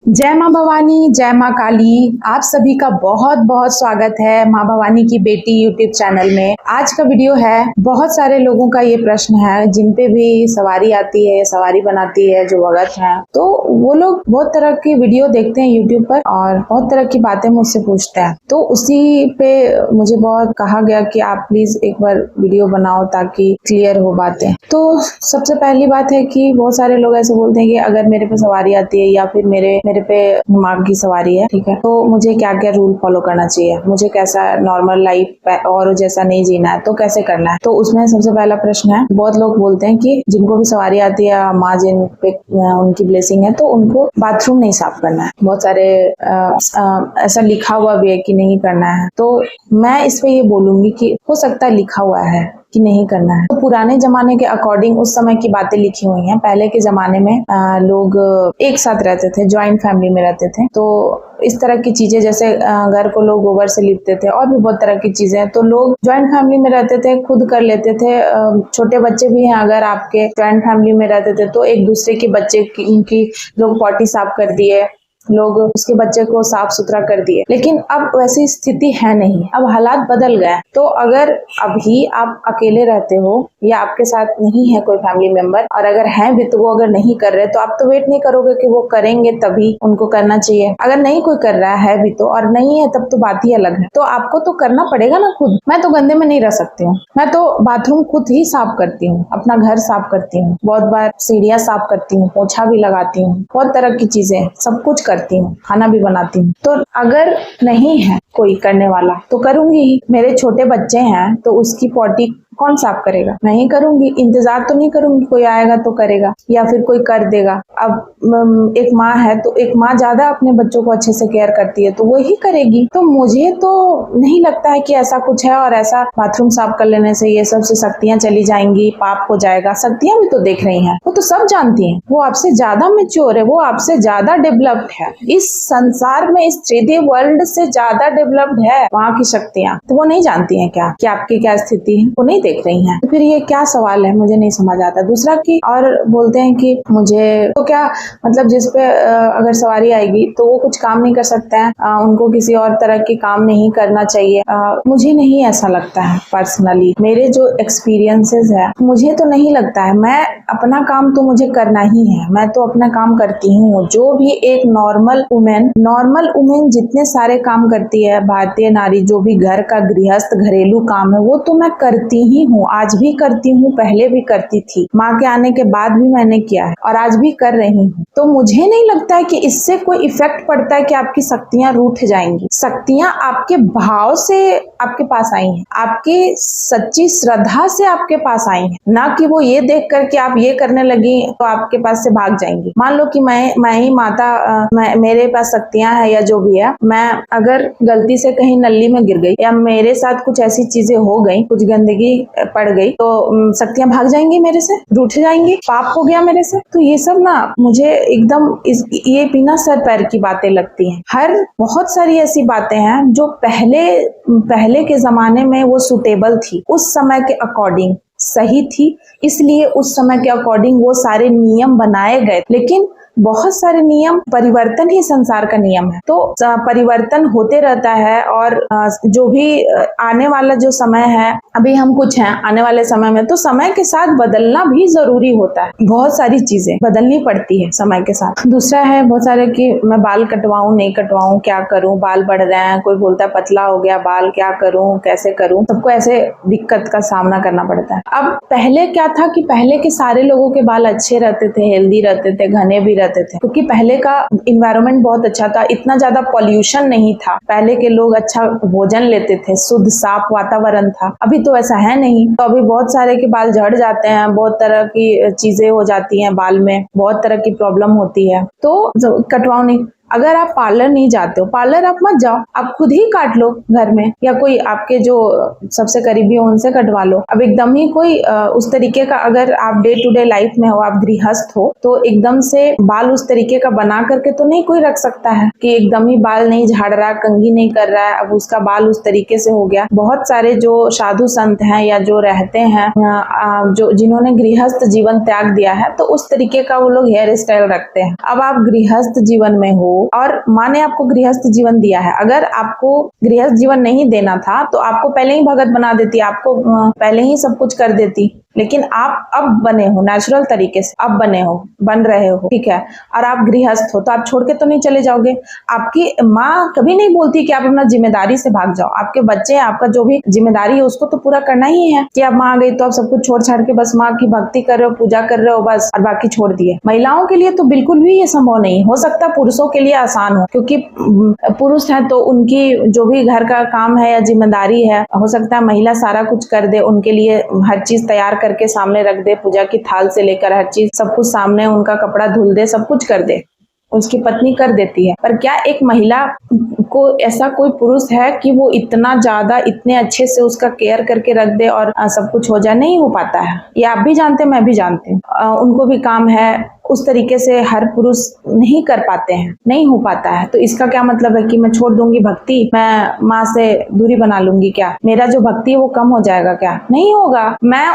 जय माँ भवानी, जय माँ काली। आप सभी का बहुत बहुत स्वागत है माँ भवानी की बेटी यूट्यूब चैनल में। आज का वीडियो है, बहुत सारे लोगों का ये प्रश्न है जिन पे भी सवारी आती है, सवारी बनाती है जो भगत है, तो वो लोग बहुत तरह की वीडियो देखते हैं यूट्यूब पर और बहुत तरह की बातें मुझसे पूछते हैं। तो उसी पे मुझे बहुत कहा गया कि आप प्लीज एक बार वीडियो बनाओ ताकि क्लियर हो बातें। तो सबसे पहली बात है कि बहुत सारे लोग ऐसे बोलते हैं कि अगर मेरे पे सवारी आती है या फिर मेरे पे दिमाग की सवारी है, ठीक है, तो मुझे क्या क्या रूल फॉलो करना चाहिए, मुझे कैसा नॉर्मल लाइफ और जैसा नहीं जीना है, तो कैसे करना है। तो उसमें सबसे पहला प्रश्न है, बहुत लोग बोलते हैं कि जिनको भी सवारी आती है, माँ जिन पे उनकी ब्लेसिंग है, तो उनको बाथरूम नहीं साफ करना है। बहुत सारे ऐसा लिखा हुआ भी है कि नहीं करना है। तो मैं इस पे ये बोलूंगी कि हो सकता है लिखा हुआ है कि नहीं करना है, तो पुराने जमाने के अकॉर्डिंग उस समय की बातें लिखी हुई हैं। पहले के जमाने में लोग एक साथ रहते थे, जॉइंट फैमिली में रहते थे, तो इस तरह की चीजें जैसे घर को लोग गोबर से लिपते थे और भी बहुत तरह की चीजें, तो लोग जॉइंट फैमिली में रहते थे, खुद कर लेते थे। छोटे बच्चे भी हैं अगर आपके जॉइंट फैमिली में रहते थे, तो एक दूसरे के बच्चे की लोग पॉटी साफ कर दिए, लोग उसके बच्चे को साफ सुथरा कर दिए। लेकिन अब वैसी स्थिति है नहीं, अब हालात बदल गए। तो अगर अभी आप अकेले रहते हो या आपके साथ नहीं है कोई फैमिली मेंबर, और अगर है भी तो वो अगर नहीं कर रहे, तो आप तो वेट नहीं करोगे कि वो करेंगे तभी उनको करना चाहिए। अगर नहीं कोई कर रहा है भी तो, और नहीं है तब तो बात ही अलग है। तो आपको तो करना पड़ेगा ना खुद। मैं तो गंदे में नहीं रह सकती हूँ, मैं तो बाथरूम खुद ही साफ करती हूँ, अपना घर साफ करती हूँ, बहुत बार सीढ़ियाँ साफ करती हूँ, पोछा भी लगाती हूँ, बहुत तरह की चीजें, सब कुछ करती हूँ, खाना भी बनाती हूँ। तो अगर नहीं है कोई करने वाला तो करूंगी ही। मेरे छोटे बच्चे हैं तो उसकी पॉटी कौन साफ करेगा? मैं ही करूंगी। इंतजार तो नहीं करूंगी कोई आएगा तो करेगा या फिर कोई कर देगा। अब एक माँ है तो एक माँ ज्यादा अपने बच्चों को अच्छे से केयर करती है, तो वो ही करेगी। तो मुझे तो नहीं लगता है कि ऐसा कुछ है, और ऐसा बाथरूम साफ कर लेने से ये सब से शक्तियां चली जाएंगी, पाप हो जाएगा। शक्तियां भी तो देख रही हैं, वो तो सब जानती हैं, वो आपसे ज्यादा मैच्योर है, वो आपसे ज्यादा डेवलप्ड है, इस संसार में, इस 3D वर्ल्ड से ज्यादा डेवलप्ड है वहाँ की शक्तियां। तो वो नहीं जानती हैं क्या कि आपकी क्या स्थिति है? वो नहीं देख रही हैं। तो फिर ये क्या सवाल है, मुझे नहीं समझ आता। दूसरा कि और बोलते हैं कि मुझे तो क्या मतलब जिस पे अगर सवारी आएगी तो वो कुछ काम नहीं कर सकते हैं, उनको किसी और तरह के काम नहीं करना चाहिए। मुझे नहीं ऐसा लगता है पर्सनली, मेरे जो एक्सपीरियंसेस है मुझे तो नहीं लगता है। मैं अपना काम तो मुझे करना ही है, मैं तो अपना काम करती हूँ। जो भी एक नॉर्मल वुमेन जितने सारे काम करती है, भारतीय नारी जो भी घर का गृहस्थ घरेलू काम है, वो तो मैं करती ही हूँ, आज भी करती हूँ, पहले भी करती थी, माँ के आने के बाद भी मैंने किया है और आज भी कर रही हूँ। तो मुझे नहीं लगता है कि इससे कोई इफेक्ट पड़ता है कि आपकी शक्तियां रूठ जाएंगी। शक्तियां आपके भाव से आपके पास आई हैं, आपकी सच्ची श्रद्धा से आपके पास आई हैं, ना कि वो ये देख कर कि आप ये करने लगी तो आपके पास से भाग जाएंगी। मान लो कि मैं ही माता, मेरे पास शक्तियां है या जो भी है, मैं अगर गलती से कहीं नली में गिर गई या मेरे साथ कुछ ऐसी चीजें हो गई, कुछ गंदगी पड़ गई, तो शक्तियां भाग जाएंगी मेरे से, रूठ जाएंगी, पाप हो गया मेरे से। तो ये सब ना मुझे एकदम ये बिना सर पैर की बातें लगती हैं। बहुत सारी ऐसी बातें हैं जो पहले के जमाने में वो सुटेबल थी, उस समय के अकॉर्डिंग सही थी, इसलिए उस समय के अकॉर्डिंग वो सारे नियम बनाए गए। लेकिन बहुत सारे नियम, परिवर्तन ही संसार का नियम है, तो परिवर्तन होते रहता है। और जो भी आने वाला जो समय है, अभी हम कुछ हैं, आने वाले समय में तो समय के साथ बदलना भी जरूरी होता है, बहुत सारी चीजें बदलनी पड़ती है समय के साथ। दूसरा है बहुत सारे कि मैं बाल कटवाऊं नहीं कटवाऊं, क्या करूं, बाल बढ़ रहे हैं, कोई बोलता है पतला हो गया बाल, क्या करूं, कैसे करूं, सबको ऐसे दिक्कत का सामना करना पड़ता है। अब पहले क्या था कि पहले के सारे लोगों के बाल अच्छे रहते थे, हेल्दी रहते थे, घने भी रहते थे, क्योंकि पहले का इन्वायरमेंट बहुत अच्छा था, इतना ज्यादा पॉल्यूशन नहीं था, पहले के लोग अच्छा भोजन लेते थे, शुद्ध साफ वातावरण था। अभी तो ऐसा है नहीं, तो अभी बहुत सारे के बाल झड़ जाते हैं, बहुत तरह की चीजें हो जाती हैं बाल में, बहुत तरह की प्रॉब्लम होती है, तो कटवाओ नहीं। अगर आप पार्लर नहीं जाते हो, पार्लर आप मत जाओ, आप खुद ही काट लो घर में, या कोई आपके जो सबसे करीबी हो उनसे कटवा लो। अब एकदम ही कोई उस तरीके का, अगर आप डे टू डे लाइफ में हो, आप गृहस्थ हो, तो एकदम से बाल उस तरीके का बना करके तो नहीं कोई रख सकता है कि एकदम ही बाल नहीं झाड़ रहा, कंघी नहीं कर रहा है, अब उसका बाल उस तरीके से हो गया। बहुत सारे जो साधु संत हैं या जो रहते हैं, जो जिन्होंने गृहस्थ जीवन त्याग दिया है, तो उस तरीके का वो लोग हेयर स्टाइल रखते हैं। अब आप गृहस्थ जीवन में हो और माँ ने आपको गृहस्थ जीवन दिया है। अगर आपको गृहस्थ जीवन नहीं देना था तो आपको पहले ही भगत बना देती, आपको पहले ही सब कुछ कर देती। लेकिन आप अब बने हो नेचुरल तरीके से, अब बन रहे हो, ठीक है, और आप गृहस्थ हो तो आप छोड़ के तो नहीं चले जाओगे। आपकी माँ कभी नहीं बोलती कि आप अपना जिम्मेदारी से भाग जाओ। आपके बच्चे, आपका जो भी जिम्मेदारी है उसको तो पूरा करना ही है कि अब माँ आ गई तो आप सब कुछ छोड़ छाड़ के बस माँ की भक्ति कर रहे हो, पूजा कर रहे हो बस, और बाकी छोड़ दिए। महिलाओं के लिए तो बिल्कुल भी ये संभव नहीं। हो सकता पुरुषों के लिए आसान हो, क्योंकि पुरुष है तो उनकी जो भी घर का काम है या जिम्मेदारी है, हो सकता है महिला सारा कुछ कर दे, उनके लिए हर चीज तैयार करके सामने रख दे, पूजा की थाल से लेकर हर चीज सब कुछ सामने, उनका कपड़ा धुल दे, सब कुछ कर दे, उसकी पत्नी कर देती है। पर क्या एक महिला को ऐसा कोई पुरुष है कि वो इतना ज्यादा, इतने अच्छे से उसका केयर करके रख दे और सब कुछ हो जाए? नहीं हो पाता है। ये आप भी जानते, मैं भी जानती हूँ। उनको भी काम है, उस तरीके से हर पुरुष नहीं कर पाते हैं, नहीं हो पाता है। तो इसका क्या मतलब है कि मैं छोड़ दूंगी भक्ति, मैं माँ से दूरी बना लूंगी क्या? मेरा जो भक्ति है वो कम हो जाएगा क्या? नहीं होगा। मैं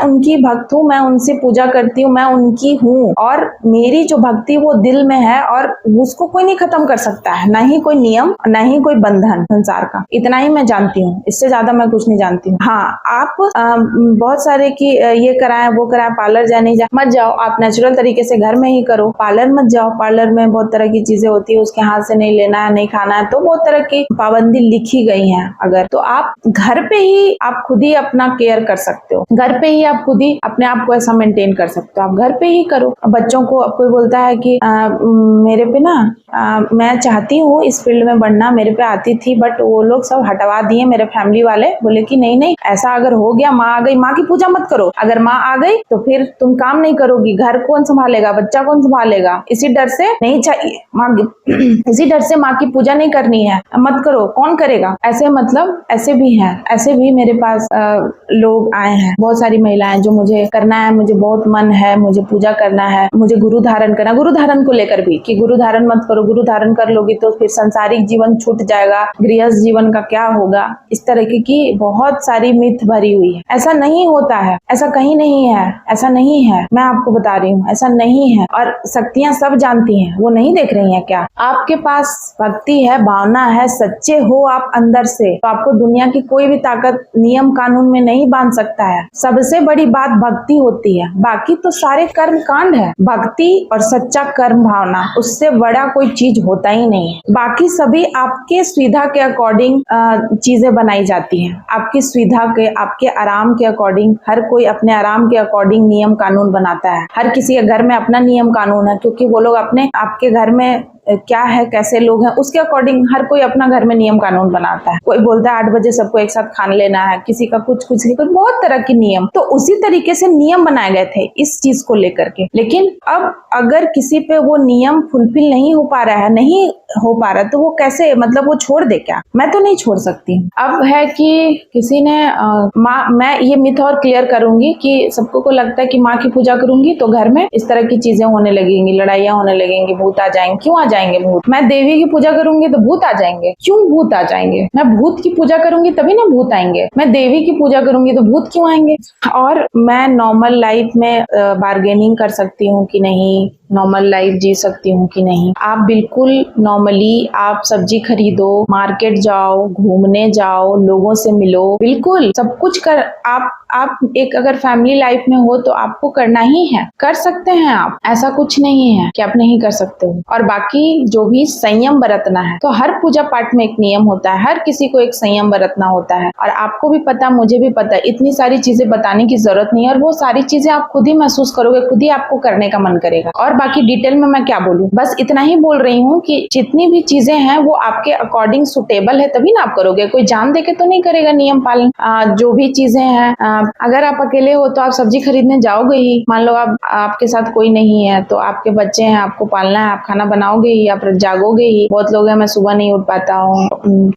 उनकी भक्त हूँ, मैं उनसे पूजा करती हूँ, मैं उनकी हूँ, और मेरी जो भक्ति वो दिल में है और उसको कोई नहीं खत्म कर सकता है, ना ही कोई नियम, ना ही कोई बंधन संसार का। इतना ही मैं जानती हूँ, इससे ज्यादा मैं कुछ नहीं जानती हूँ। हाँ, आप बहुत सारे की ये कराएं वो कराएं, पार्लर जाए नहीं जाए, मत जाओ। आप नेचुरल तरीके से घर में ही करो, पार्लर मत जाओ। पार्लर में बहुत तरह की चीजें होती है, उसके हाथ से नहीं लेना है, नहीं खाना है, तो बहुत तरह की पाबंदी लिखी गई है। अगर तो आप घर पे ही आप खुद ही अपना केयर कर सकते हो, घर पे ही आप खुद ही अपने आप को ऐसा मेंटेन कर सकते हो, आप घर पे ही करो। बच्चों को कोई बोलता है कि मेरे पे ना मैं चाहती हूँ इस फील्ड में बढ़ना, मेरे पे आती थी बट वो लोग सब हटवा दिए, मेरे फैमिली वाले बोले कि नहीं नहीं, ऐसा अगर हो गया, माँ आ गई, माँ की पूजा मत करो। अगर माँ आ गई तो फिर तुम काम नहीं करोगी, घर कौन संभालेगा, बच्चा कौन संभालेगा? इसी डर से नहीं चाहिए माँ इसी डर से माँ की पूजा नहीं करनी है, मत करो, कौन करेगा? ऐसे मतलब ऐसे भी हैं, ऐसे भी मेरे पास लोग आए हैं, बहुत सारी महिलाएं जो मुझे करना है, मुझे बहुत मन है, मुझे पूजा करना है, मुझे गुरु धारण करना, गुरु धारण को लेकर भी कि गुरु धारण मत करो, गुरु धारण कर लोगी तो फिर सांसारिक जीवन छूट जाएगा, गृहस्थ जीवन का क्या होगा? इस तरह की बहुत सारी मिथ भरी हुई है। ऐसा नहीं होता है, ऐसा कहीं नहीं है, ऐसा नहीं है, मैं आपको बता रही हूँ, ऐसा नहीं है। और शक्तियां सब जानती हैं, वो नहीं देख रही हैं क्या? आपके पास भक्ति है, भावना है, सच्चे हो आप अंदर से, तो आपको दुनिया की कोई भी ताकत नियम कानून में नहीं बांध सकता है। सबसे बड़ी बात भक्ति होती है, बाकी तो सारे कर्म कांड है। भक्ति और सच्चा कर्म भावना, उससे बड़ा कोई चीज होता ही नहीं है। बाकी सभी आपके सुविधा के अकॉर्डिंग चीजें बनाई जाती हैं, आपकी सुविधा के, आपके आराम के अकॉर्डिंग। हर कोई अपने आराम के अकॉर्डिंग नियम कानून बनाता है। हर किसी के घर में अपना नियम कानून है, क्योंकि वो लोग अपने, आपके घर में क्या है, कैसे लोग हैं, उसके अकॉर्डिंग हर कोई अपना घर में नियम कानून बनाता है। कोई बोलता है 8 बजे सबको एक साथ खाना लेना है, किसी का कुछ बहुत तरह के नियम। तो उसी तरीके से नियम बनाए गए थे इस चीज को लेकर के। लेकिन अब अगर किसी पे वो नियम फुलफिल नहीं हो पा रहा है, तो वो कैसे, मतलब वो छोड़ दे क्या? मैं तो नहीं छोड़ सकती। अब है कि किसी ने मैं ये मिथ और क्लियर करूंगी कि सबको को लगता है कि माँ की पूजा करूंगी तो घर में इस तरह की चीजें होने लगेंगी, लड़ाइयाँ होने लगेंगी, भूत आ जाएंगे। क्यों आ जाएंगे भूत? मैं देवी की पूजा करूंगी तो भूत आ जाएंगे। क्यों भूत आ जाएंगे? मैं भूत की पूजा करूंगी तभी ना भूत आएंगे। मैं देवी की पूजा करूंगी तो भूत क्यों आएंगे? और मैं नॉर्मल लाइफ में बार्गेनिंग कर सकती हूँ कि नहीं, नॉर्मल लाइफ जी सकती हूँ कि नहीं? आप बिल्कुल नॉर्मली आप सब्जी खरीदो, मार्केट जाओ, घूमने जाओ, लोगों से मिलो, बिल्कुल सब कुछ कर। आप एक अगर फैमिली लाइफ में हो तो आपको करना ही है, कर सकते हैं आप, ऐसा कुछ नहीं है कि आप नहीं कर सकते हो। और बाकी जो भी संयम बरतना है, तो हर पूजा पाठ में एक नियम होता है, हर किसी को एक संयम बरतना होता है। और आपको भी पता, मुझे भी पता, इतनी सारी चीजें बताने की जरूरत नहीं है, और वो सारी चीजें आप खुद ही महसूस करोगे, खुद ही आपको करने का मन करेगा। और बाकी डिटेल में मैं क्या बोलूं, बस इतना ही बोल रही हूँ कि जितनी भी चीजें हैं वो आपके अकॉर्डिंग सुटेबल है तभी ना आप करोगे। कोई जान दे के तो नहीं करेगा नियम पालन। जो भी चीजें हैं, अगर आप अकेले हो तो आप सब्जी खरीदने जाओगे ही, मान लो आपके साथ कोई नहीं है, तो आपके बच्चे हैं, आपको पालना है, आप खाना बनाओगे ही, आप जागोगे ही। बहुत लोग हैं, मैं सुबह नहीं उठ पाता हूँ,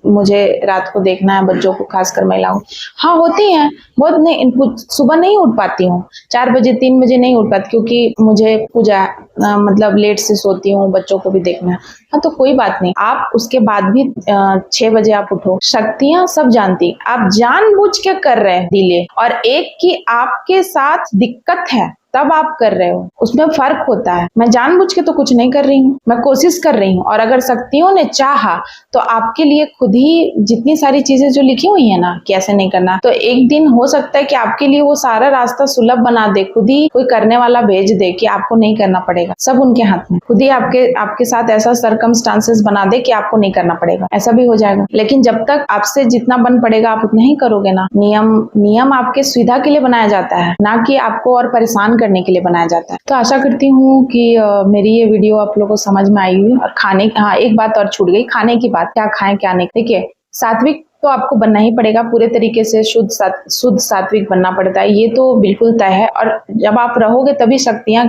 मुझे रात को देखना है बच्चों को, खासकर महिलाओं। हाँ होती हैं बहुत, नहीं सुबह नहीं उठ पाती हूँ, 4 बजे 3 बजे नहीं उठ पाती, क्योंकि मुझे पूजा मतलब लेट से सोती हूँ, बच्चों को भी देखना है। हाँ तो कोई बात नहीं, आप उसके बाद भी 6 बजे आप उठो। शक्तियां सब जानती, आप जानबूझ के कर रहे हैं डिले। और एक की आपके साथ दिक्कत है, तब आप कर रहे हो, उसमें फर्क होता है। मैं जानबूझ के तो कुछ नहीं कर रही हूँ, मैं कोशिश कर रही हूँ। और अगर शक्तियों ने चाहा तो आपके लिए खुद ही जितनी सारी चीजें जो लिखी हुई है ना कि ऐसे नहीं करना, तो एक दिन हो सकता है कि आपके लिए वो सारा रास्ता सुलभ बना दे, खुद ही कोई करने वाला भेज दे कि आपको नहीं करना पड़ेगा। सब उनके हाथ में, खुद ही आपके साथ ऐसा सर्कमस्टांसेस बना दे कि आपको नहीं करना पड़ेगा, ऐसा भी हो जाएगा। लेकिन जब तक आपसे जितना बन पड़ेगा आप उतना ही करोगे ना। नियम आपके सुविधा के लिए बनाया जाता है, ना कि आपको और परेशान करने के लिए बनाया जाता है। तो आशा करती हूँ कि मेरी ये वीडियो आप लोगों को समझ में आई हुई। और हाँ, एक बात और छूट गई, खाने की बात, क्या खाएं क्या नहीं। देखिए, सात्विक तो आपको बनना ही पड़ेगा, पूरे तरीके से शुद्ध सात्विक बनना पड़ता है, ये तो बिल्कुल तय है। और जब आप रहोगे तभी शक्तियां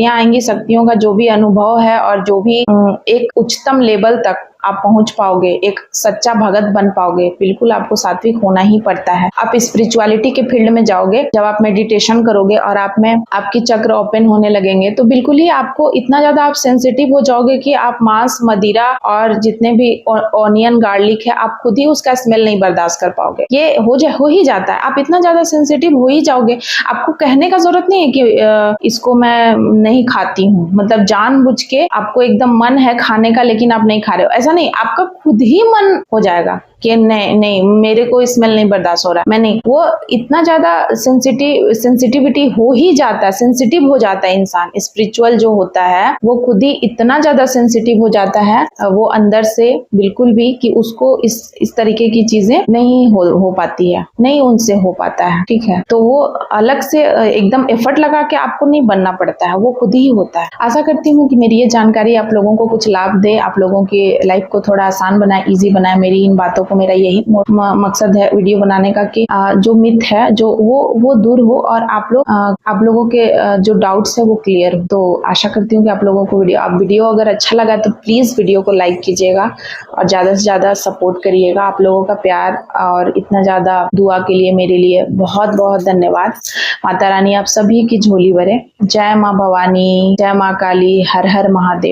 आएंगी, शक्तियों का जो भी अनुभव है और जो भी एक उच्चतम लेवल तक आप पहुंच पाओगे, एक सच्चा भगत बन पाओगे। बिल्कुल आपको सात्विक होना ही पड़ता है। आप स्पिरिचुअलिटी के फील्ड में जाओगे, जब आप मेडिटेशन करोगे और आप में आपकी चक्र ओपन होने लगेंगे, तो बिल्कुल ही आपको इतना ज्यादा आप सेंसिटिव हो जाओगे कि आप मांस, मदिरा और जितने भी ऑनियन, गार्लिक है, आप खुद ही उसका स्मेल नहीं बर्दाश्त कर पाओगे। ये हो ही जाता है, आप इतना ज्यादा सेंसिटिव हो ही जाओगे। आपको कहने का जरूरत नहीं है कि इसको मैं नहीं खाती हूँ, मतलब जानबूझ के आपको एकदम मन है खाने का लेकिन आप नहीं खा रहे हो, ऐसा नहीं। आपका खुद ही मन हो जाएगा कि नहीं मेरे को स्मेल नहीं बर्दाश्त हो रहा है, मैं नहीं। वो इतना ज्यादा सेंसिटिविटी हो ही जाता है, सेंसिटिव हो जाता है इंसान। स्पिरिचुअल जो होता है वो खुद ही इतना ज्यादा सेंसिटिव हो जाता है वो अंदर से, बिल्कुल भी, कि उसको इस तरीके की चीजें नहीं हो पाती है, नहीं उनसे हो पाता है, ठीक है। तो वो अलग से एकदम एफर्ट लगा के आपको नहीं बनना पड़ता है, वो खुद ही होता है। आशा करती हूँ कि मेरी ये जानकारी आप लोगों को कुछ लाभ दे, आप लोगों की लाइफ को थोड़ा आसान बनाए, इजी बनाए। मेरी इन बातों को, मेरा यही मकसद है वीडियो बनाने का कि जो मिथ है जो वो दूर हो और आप लोगों के जो डाउट्स है वो क्लियर हो। तो आशा करती हूँ कि आप लोगों को वीडियो अगर अच्छा लगा तो प्लीज वीडियो को लाइक कीजिएगा और ज्यादा से ज्यादा सपोर्ट करिएगा। आप लोगों का प्यार और इतना ज्यादा दुआ के लिए मेरे लिए बहुत बहुत धन्यवाद। माता रानी आप सभी की झोली भरे। जय माँ भवानी, जय माँ काली, हर हर महादेव।